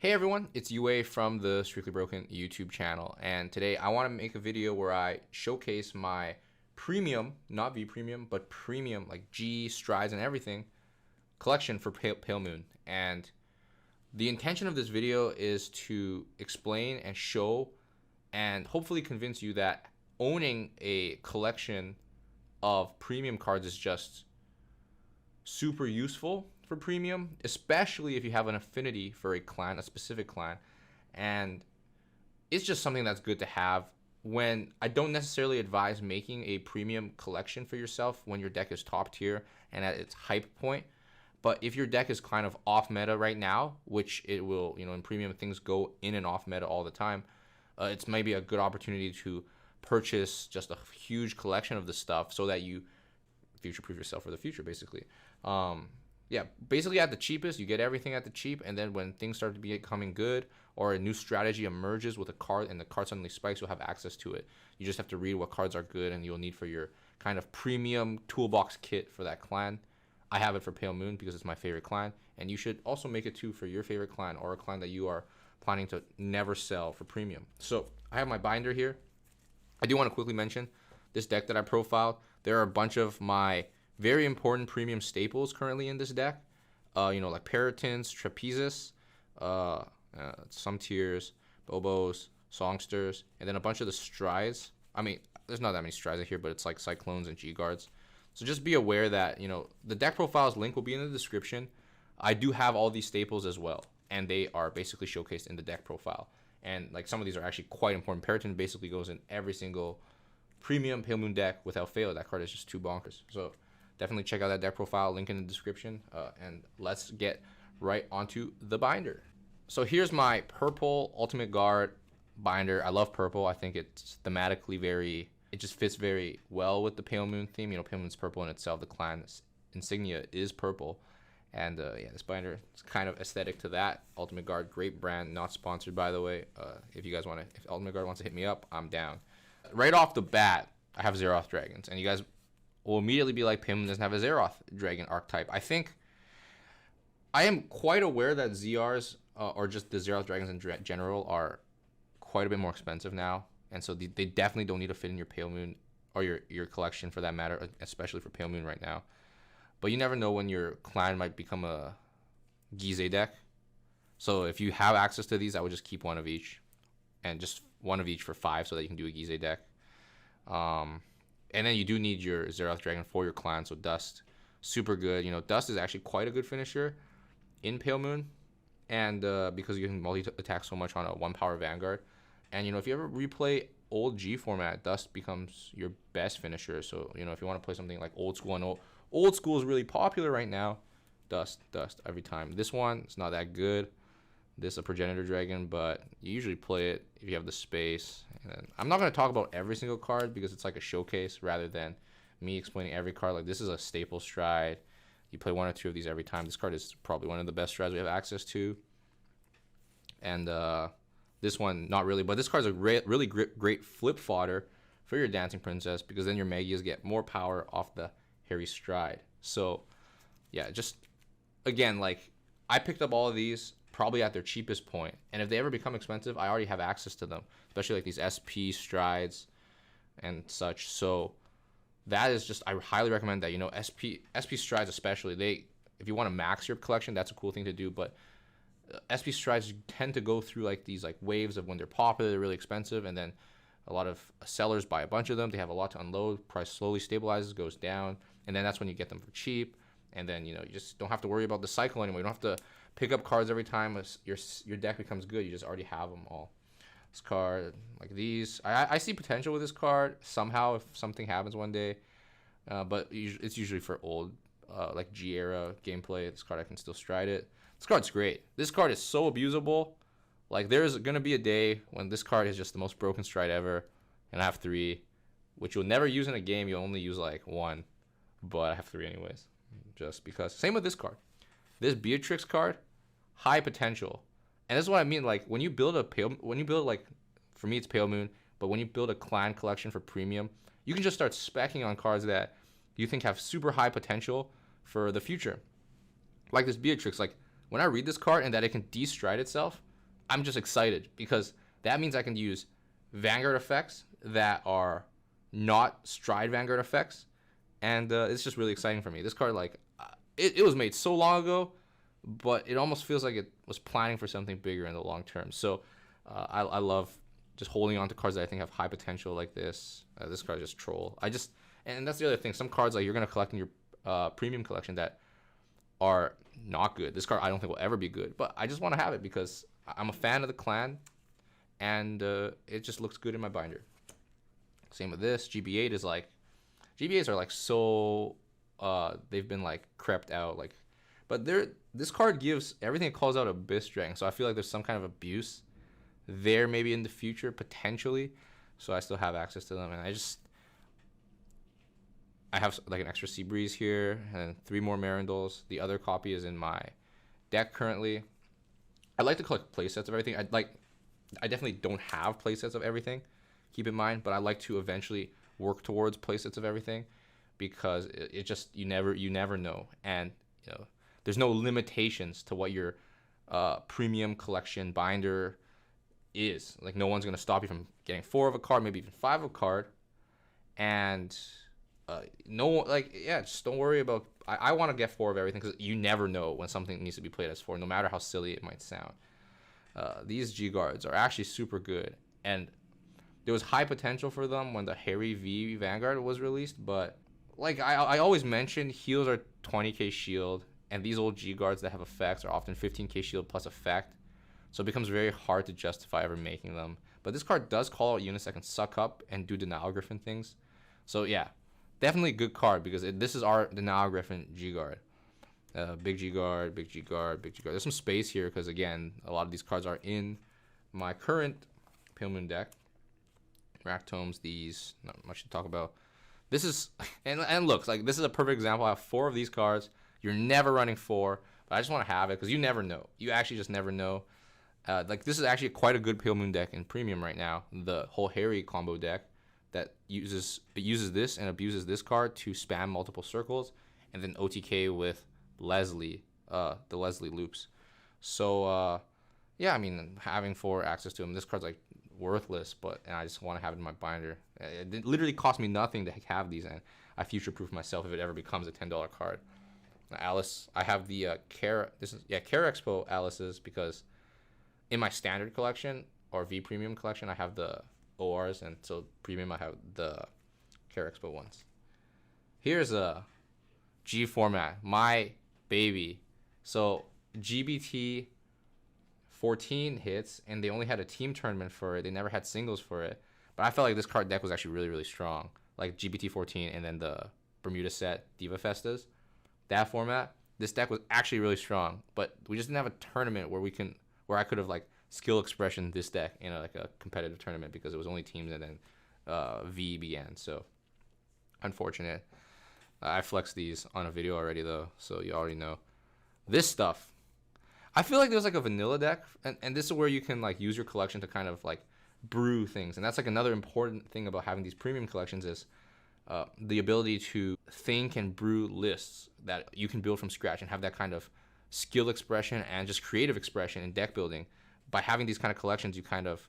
Hey everyone, it's UA from the Strictly Broken YouTube channel, and today I want to make a video where I showcase my premium, not V premium, but premium, like G, strides, and everything, collection for Pale Moon. And the intention of this video is to explain and show and hopefully convince you that owning a collection of premium cards is just super useful for premium, especially if you have an affinity for a clan, a specific clan. And it's just something that's good to have. When I don't necessarily advise making a premium collection for yourself when your deck is top tier and at its hype point. But if your deck is kind of off meta right now, which it will, in premium things go in and off meta all the time, it's maybe a good opportunity to purchase just a huge collection of this stuff so that you future-proof yourself for the future, basically. Yeah, basically at the cheapest, you get everything at the cheap, and then when things start to becoming good or a new strategy emerges with a card and the card suddenly spikes, you'll have access to it. You just have to read what cards are good and you'll need for your kind of premium toolbox kit for that clan. I have it for Pale Moon because it's my favorite clan, and you should also make it too for your favorite clan or a clan that you are planning to never sell for premium. So I have my binder here. I do want to quickly mention this deck that I profiled. There are a bunch of my very important premium staples currently in this deck. Like Peritons, Trapezes, some tiers, Bobos, Songsters, and then a bunch of the strides. I mean, there's not that many strides here, but it's like Cyclones and G-Guards. So just be aware that, the deck profiles link will be in the description. I do have all these staples as well, and they are basically showcased in the deck profile. And like some of these are actually quite important. Periton basically goes in every single premium Pale Moon deck without fail. That card is just too bonkers. So definitely check out that deck profile, link in the description, and let's get right onto the binder. So here's my purple Ultimate Guard binder. I love purple. I think it's thematically it just fits very well with the Pale Moon theme. Pale Moon's purple in itself. The clan's insignia is purple. And yeah, this binder is kind of aesthetic to that. Ultimate Guard, great brand, not sponsored by the way. If Ultimate Guard wants to hit me up, I'm down. Right off the bat, I have Zeroth Dragons, and you guys will immediately be like, Pale Moon doesn't have a Zeroth Dragon archetype. I think I am quite aware that ZRs, or just the Zeroth Dragons in general, are quite a bit more expensive now. And so they definitely don't need to fit in your Pale Moon, or your collection for that matter, especially for Pale Moon right now. But you never know when your clan might become a Gize deck. So if you have access to these, I would just keep one of each. And just one of each for 5 so that you can do a Gize deck. And then you do need your Zeroth Dragon for your clan. So Dust, super good. Dust is actually quite a good finisher in Pale Moon. And because you can multi-attack so much on a 1-power Vanguard. And, if you ever replay old G format, Dust becomes your best finisher. So, if you want to play something like old school, and old school is really popular right now, Dust every time. This one, it's not that good. This is a Progenitor Dragon, but you usually play it if you have the space. And I'm not going to talk about every single card because it's like a showcase rather than me explaining every card. Like, this is a staple stride. You play 1 or 2 of these every time. This card is probably one of the best strides we have access to. And this one, not really. But this card is a really great flip fodder for your Dancing Princess because then your Magias get more power off the Hairy Stride. So, yeah, just, again, like, I picked up all of these probably at their cheapest point, and if they ever become expensive, I already have access to them, especially like these SP strides and such. So that is just, I highly recommend that. SP strides especially, if you want to max your collection, that's a cool thing to do. But SP strides tend to go through like these like waves of when they're popular, they're really expensive, and then a lot of sellers buy a bunch of them. They have a lot to unload. Price slowly stabilizes, goes down, and then that's when you get them for cheap. And then you just don't have to worry about the cycle anymore. You don't have to pick up cards every time your deck becomes good. You just already have them all. This card, like these, I see potential with this card somehow if something happens one day. But it's usually for old, like G era gameplay. This card I can still stride it. This card's great. This card is so abusable. Like, there's gonna be a day when this card is just the most broken stride ever, and I have 3, which you'll never use in a game. You'll only use like 1, but I have 3 anyways, just because. Same with this card. This Beatrix card, high potential, and this is what I mean. Like, when you build like, for me it's Pale Moon, but when you build a clan collection for premium, you can just start speccing on cards that you think have super high potential for the future. Like this Beatrix, like when I read this card and that it can de-stride itself, I'm just excited because that means I can use Vanguard effects that are not Stride Vanguard effects, and it's just really exciting for me. This card, like, it was made so long ago, but it almost feels like it was planning for something bigger in the long term. So I love just holding on to cards that I think have high potential like this. This card is just troll. And that's the other thing. Some cards like you're gonna collect in your premium collection that are not good. This card I don't think will ever be good, but I just want to have it because I'm a fan of the clan, and it just looks good in my binder. Same with this. GB8 is like, GBAs are like so they've been like crept out, like, but this card gives everything. It calls out Abyss Dragon, so I feel like there's some kind of abuse there maybe in the future potentially. So I still have access to them, and I have like an extra Seabreeze here and 3 more Marindals. The other copy is in my deck currently. I like to collect playsets of everything. I definitely don't have playsets of everything, keep in mind, but I like to eventually work towards playsets of everything because it just you never know, and you know there's no limitations to what your premium collection binder is. Like, no one's gonna stop you from getting 4 of a card, maybe even 5 of a card, and just don't worry about. I want to get 4 of everything because you never know when something needs to be played as 4, no matter how silly it might sound. These G guards are actually super good, and there was high potential for them when the Harry V Vanguard was released, but like I always mention, heals are 20k shield, and these old G guards that have effects are often 15k shield plus effect, so it becomes very hard to justify ever making them. But this card does call out units that can suck up and do Denial Griffin things, so yeah, definitely a good card because this is our Denial Griffin G guard. Big G guard, big G guard, big G guard. There's some space here because again, a lot of these cards are in my current Pale Moon deck. Rack Tomes, these, not much to talk about. This is, and looks like this is a perfect example. I have 4 of these cards. You're never running 4, but I just want to have it because you never know. You actually just never know. Like, this is actually quite a good Pale Moon deck in premium right now. The whole Harry combo deck that uses this and abuses this card to spam multiple circles, and then OTK with Leslie, the Leslie loops. So yeah, I mean, having 4 access to him, this card's like worthless, and I just want to have it in my binder. It literally cost me nothing to have these, and I future-proof myself if it ever becomes a $10 card. Alice, I have the Care Expo Alice's because in my standard collection or V Premium collection I have the ORs, and so premium I have the Care Expo ones. Here's a G format, my baby. So GBT 14 hits, and they only had a team tournament for it. They never had singles for it. But I felt like this card deck was actually really, really strong. Like GBT 14 and then the Bermuda set Diva Festas. That format, this deck was actually really strong. But we just didn't have a tournament where I could have like skill expression this deck in a competitive tournament because it was only teams, and then V began. So unfortunate. I flexed these on a video already though, so you already know. This stuff, I feel like there's like a vanilla deck, and this is where you can like use your collection to kind of like brew things, and that's like another important thing about having these premium collections is the ability to think and brew lists that you can build from scratch and have that kind of skill expression and just creative expression in deck building. By having these kind of collections, you kind of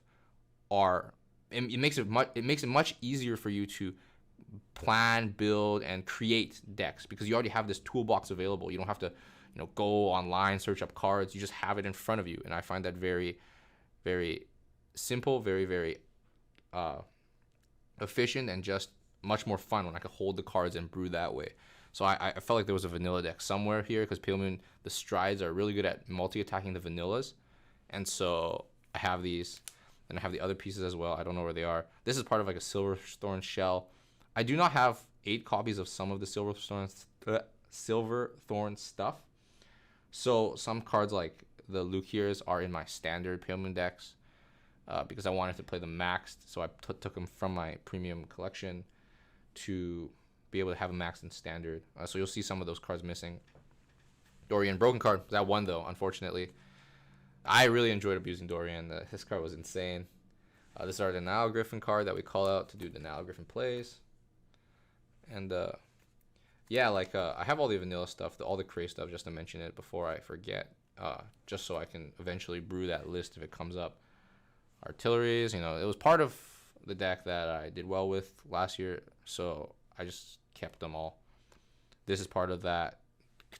are. It makes it much easier for you to plan, build, and create decks because you already have this toolbox available. You don't have to go online, search up cards. You just have it in front of you, and I find that very, very simple, very, very efficient, and just much more fun when I can hold the cards and brew that way. So I felt like there was a vanilla deck somewhere here because Pale Moon, the Strides are really good at multi-attacking the vanillas, and so I have these, and I have the other pieces as well. I don't know where they are. This is part of like a Silverthorn shell. I do not have 8 copies of some of the Silverthorn stuff. So some cards like the Lukiers are in my standard Pale Moon decks because I wanted to play them maxed. So I took them from my premium collection to be able to have them maxed in standard. So you'll see some of those cards missing. Dorian, broken card. That one though, unfortunately. I really enjoyed abusing Dorian. His card was insane. This is our Denial Griffin card that we call out to do Denial Griffin plays. And yeah, like I have all the vanilla stuff, all the cray stuff, just to mention it before I forget. just so I can eventually brew that list if it comes up. Artilleries, you know, it was part of the deck that I did well with last year, so I just kept them all. This is part of that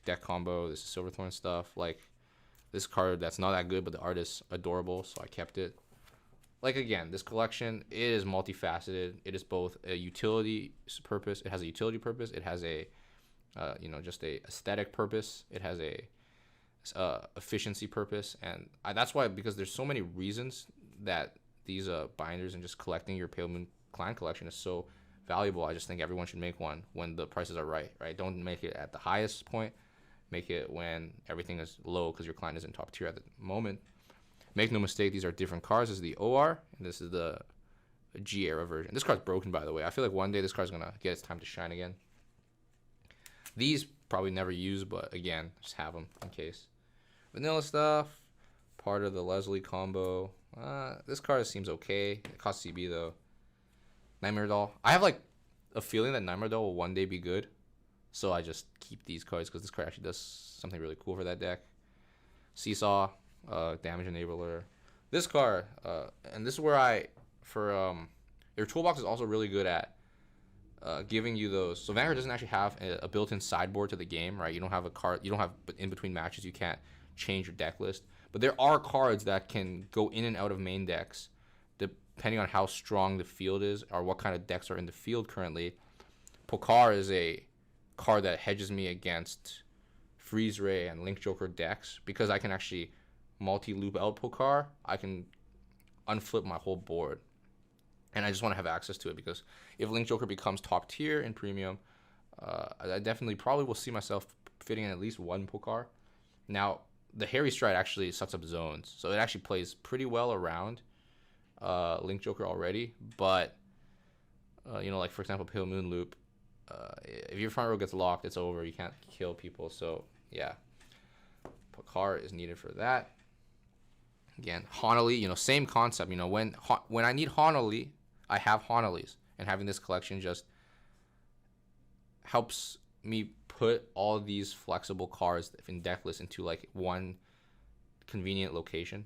deck combo. This is Silverthorn stuff. Like, this card that's not that good, but the art is adorable, so I kept it. Like, again, this collection is multifaceted. It is both a utility purpose. It has a utility purpose. It has a, just a aesthetic purpose. It has a efficiency purpose, and that's why, because there's so many reasons that these binders and just collecting your Pale Moon Clan collection is so valuable. I just think everyone should make one when the prices are right. Don't make it at the highest point. Make it when everything is low because your clan isn't top tier at the moment. Make no mistake, these are different cards. This is the OR, and this is the G era version. This card's broken, by the way. I feel like one day this card's gonna get its time to shine again. These probably never use, but again, just have them in case. Vanilla stuff, part of the Leslie combo. This card seems okay. It costs CB though. Nightmare Doll. I have like a feeling that Nightmare Doll will one day be good, so I just keep these cards because this card actually does something really cool for that deck. Seesaw, Damage Enabler. This card, and this is where your toolbox is also really good at giving you those. So Vanguard doesn't actually have a built-in sideboard to the game, right? You don't have a card. You don't have in between matches. You can't change your deck list. But there are cards that can go in and out of main decks depending on how strong the field is or what kind of decks are in the field currently. Pokar is a card that hedges me against Freeze Ray and Link Joker decks because I can actually multi-loop out Pokar. I can unflip my whole board. And I just want to have access to it because if Link Joker becomes top tier in Premium, I definitely probably will see myself fitting in at least one Pokar. Now, the Harry Stride actually sucks up zones, so it actually plays pretty well around Link Joker already. But, like for example, Pale Moon Loop, if your front row gets locked, it's over. You can't kill people, so yeah. Pokar is needed for that. Again, Honolly, same concept. When I need Honolly, I have Honolly's, and having this collection just helps me put all these flexible cards in deck list into like one convenient location,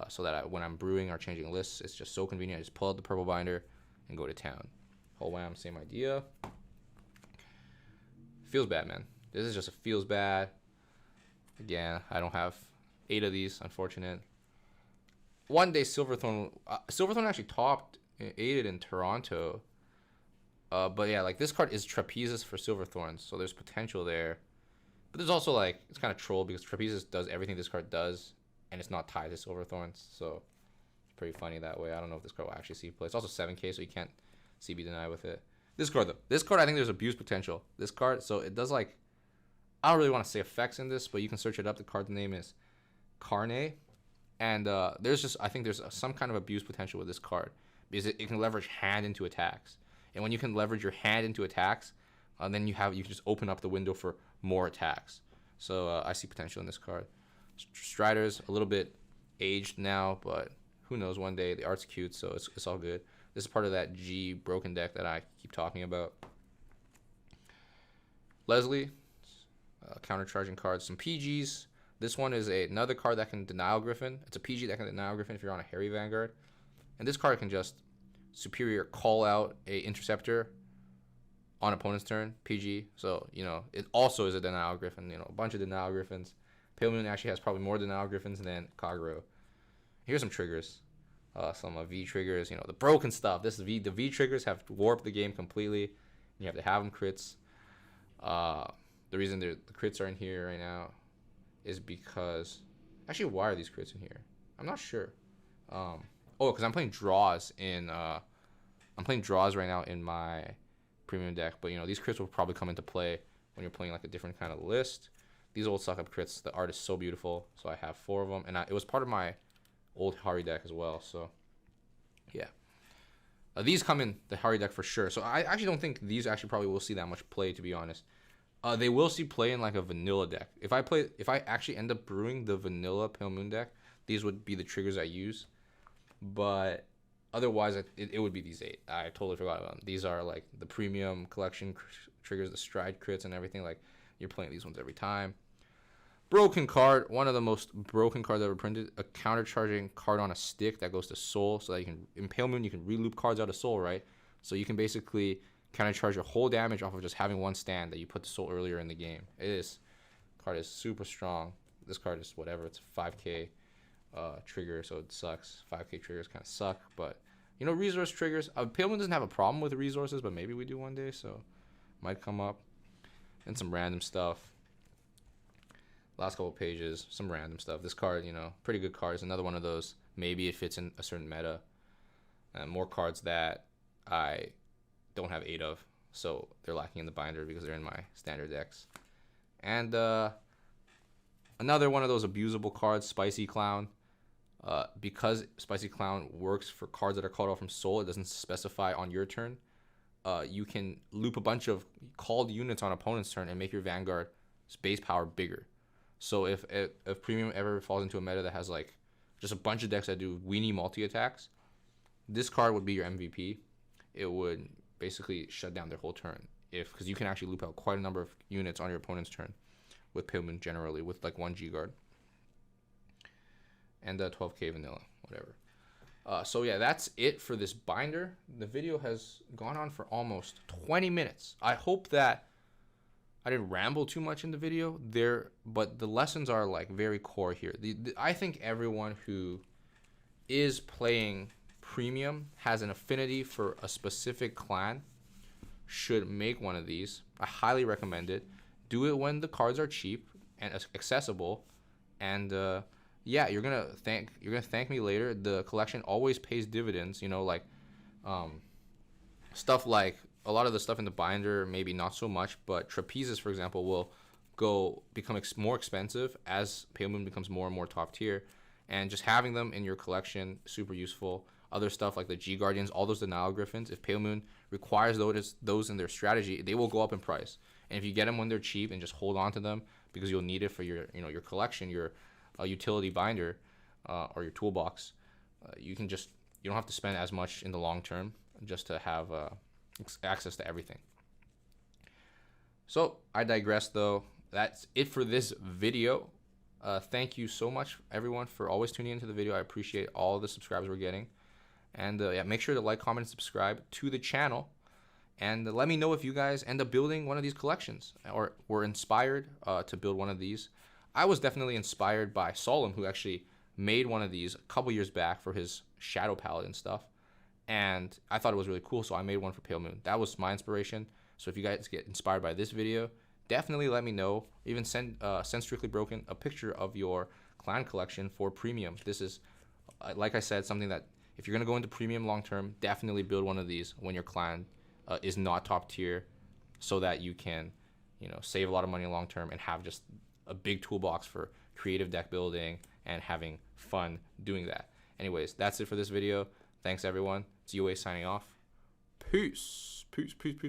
so that when I'm brewing or changing lists, it's just so convenient. I just pull out the purple binder and go to town. Whole wham, same idea. Feels bad, man. This is just a feels bad. Again, I don't have 8 of these, unfortunate. One day Silverthorn actually topped 8'd in Toronto. But yeah, like this card is Trapezist for Silverthorns, so there's potential there. But there's also like, it's kind of troll because Trapezist does everything this card does, and it's not tied to Silverthorns, so it's pretty funny that way. I don't know if this card will actually see play. It's also 7k, so you can't CB deny with it. This card though, I think there's abuse potential. This card, so it does like, I don't really want to say effects in this, but you can search it up. The card's name is Carne. And I think there's some kind of abuse potential with this card because it can leverage hand into attacks. And when you can leverage your hand into attacks, then you can just open up the window for more attacks. So I see potential in this card. Strider's a little bit aged now, but who knows, one day. The art's cute, so it's all good. This is part of that G broken deck that I keep talking about. Leslie, counter-charging cards, some PGs. This one is another card that can Denial Griffin. It's a PG that can Denial Griffin if you're on a Harry Vanguard. And this card can just superior call out a Interceptor on opponent's turn, PG. So, it also is a Denial Griffin. A bunch of Denial Griffins. Pale Moon actually has probably more Denial Griffins than Kagero. Here's some triggers. Some V triggers, the broken stuff. The V triggers have warped the game completely. You have to have them crits. The reason the crits are in here right now is because, actually, why are these crits in here? I'm not sure. Because I'm playing draws right now in my premium deck. But these crits will probably come into play when you're playing like a different kind of list. These old suck up crits. The art is so beautiful, so I have 4 of them, and it was part of my old Hari deck as well. So yeah, these come in the Hari deck for sure. So I actually don't think these actually probably will see that much play, to be honest. They will see play in like a vanilla deck. If I actually end up brewing the vanilla Pale Moon deck, these would be the triggers I use. But otherwise, it would be these 8. I totally forgot about them. These are like the premium collection triggers, the stride crits and everything. Like, you're playing these ones every time. Broken card, one of the most broken cards ever printed. A countercharging card on a stick that goes to Soul, so that you can, in Pale Moon, you can reloop cards out of Soul, right? So you can basically countercharge your whole damage off of just having one stand that you put the Soul earlier in the game. Card is super strong. This card is whatever, it's a 5k trigger, so it sucks. 5k triggers kind of suck, but you know, resource triggers, Pale Moon doesn't have a problem with resources, but maybe we do one day, so might come up. And some random stuff. Last couple pages, some random stuff. This card, you know, pretty good card. It's another one of those, maybe it fits in a certain meta. And more cards that I don't have 8 of, so they're lacking in the binder because they're in my standard decks. And another one of those abusable cards, Spicy Clown. Because Spicy Clown works for cards that are called off from Soul, it doesn't specify on your turn. You can loop a bunch of called units on opponent's turn and make your Vanguard base power bigger. So if Premium ever falls into a meta that has like just a bunch of decks that do weenie multi-attacks, this card would be your MVP. It would basically shut down their whole turn, because you can actually loop out quite a number of units on your opponent's turn with Pale Moon generally, with like 1 G guard and 12k vanilla, whatever. So yeah, that's it for this binder. The video has gone on for almost 20 minutes. I hope that I didn't ramble too much in the video there, but the lessons are like very core here. I think everyone who is playing Premium has an affinity for a specific clan should make one of these. I highly recommend it. Do it when the cards are cheap and accessible, and yeah, you're gonna thank me later. The collection always pays dividends. You know, like stuff like a lot of the stuff in the binder, maybe not so much, but trapezes, for example, will become more expensive as Pale Moon becomes more and more top tier, and just having them in your collection, super useful. Other stuff like the G Guardians, all those denial griffins, if Pale Moon requires those in their strategy, they will go up in price. And if you get them when they're cheap and just hold on to them because you'll need it for your collection, your utility binder or your toolbox, you don't have to spend as much in the long term just to have access to everything. So I digress, though. That's it for this video. Thank you so much, everyone, for always tuning into the video. I appreciate all the subscribers we're getting. And yeah, make sure to like, comment, and subscribe to the channel. And let me know if you guys end up building one of these collections or were inspired to build one of these. I was definitely inspired by Solemn, who actually made one of these a couple years back for his Shadow Paladin stuff. And I thought it was really cool, so I made one for Pale Moon. That was my inspiration. So if you guys get inspired by this video, definitely let me know. Even send Strictly Broken a picture of your clan collection for Premium. This is, like I said, something that if you're going to go into Premium long term, definitely build one of these when your clan is not top tier, so that you can, save a lot of money long term and have just a big toolbox for creative deck building and having fun doing that. Anyways, that's it for this video. Thanks, everyone. It's UA signing off. Peace. Peace, peace, peace.